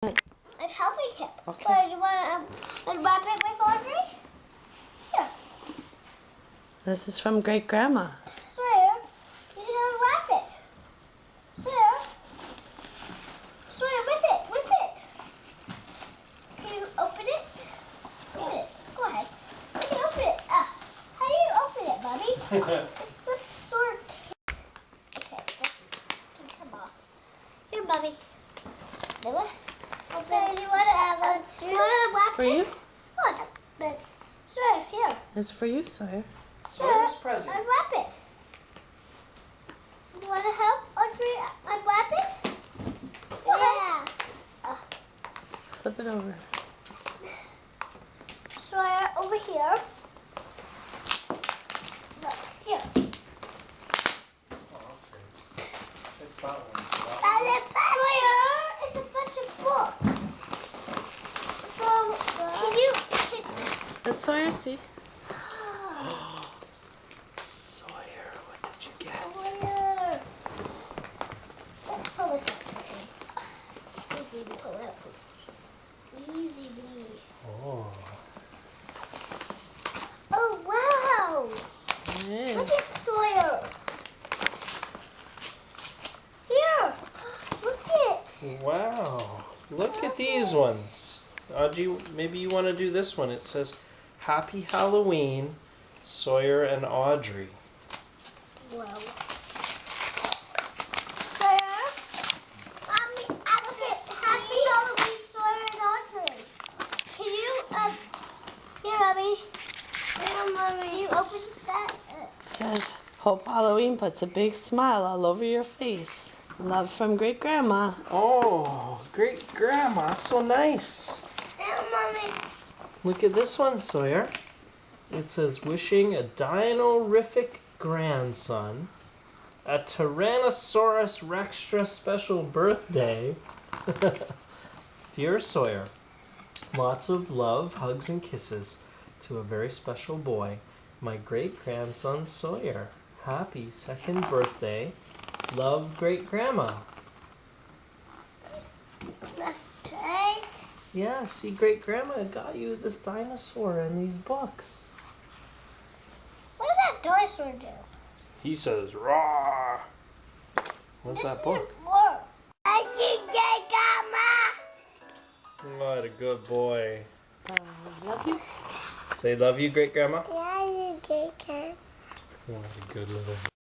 I'm helping him. Okay. So you want to unwrap it with Audrey? Here. This is from Great Grandma. Sawyer, you can unwrap it. Sawyer, whip it. Can you open it? Open it. Go ahead. You can open it. How do you open it, Bobby? It's the sort of okay, this can come off. Here, Bobby. Do it. So you want to wrap for you. this? Look, that's right here. It's for you, Sawyer. Sawyer's present. Unwrap it. You want to help Audrey unwrap it? Yeah. Flip it over. Sawyer, over here. Look, here. Fix that one. Sawyer, it's a bunch of books. So, can you... Let's Sawyer see. Sawyer, what did you get? Sawyer. Let's pull this out. It's easy to pull out. Easy. Oh. Oh, wow. Yes. Look at Sawyer. Here. Look it. Wow. Look at these ones. Audrey, maybe you want to do this one. It says, Happy Halloween, Sawyer and Audrey. Wow. Sawyer. Look at Happy Halloween, Sawyer and Audrey. Can you, here, Abby. Here, Mommy. You open that? It says, Hope Halloween puts a big smile all over your face. Love from Great Grandma. Oh, great grandma, so nice. Here, Mommy. Look at this one, Sawyer. It says, wishing a dino-rific grandson a Tyrannosaurus Rextra special birthday. Dear Sawyer, lots of love, hugs, and kisses to a very special boy, my great-grandson Sawyer. Happy second birthday. Love, Great-Grandma. That's right. Yeah, see, Great-Grandma got you this dinosaur and these books. What does that dinosaur do? He says, "Raw." What's that book? More. I can get Grandma. What a good boy. Love you. Say, love you, Great-Grandma. Yeah, you can. What a good little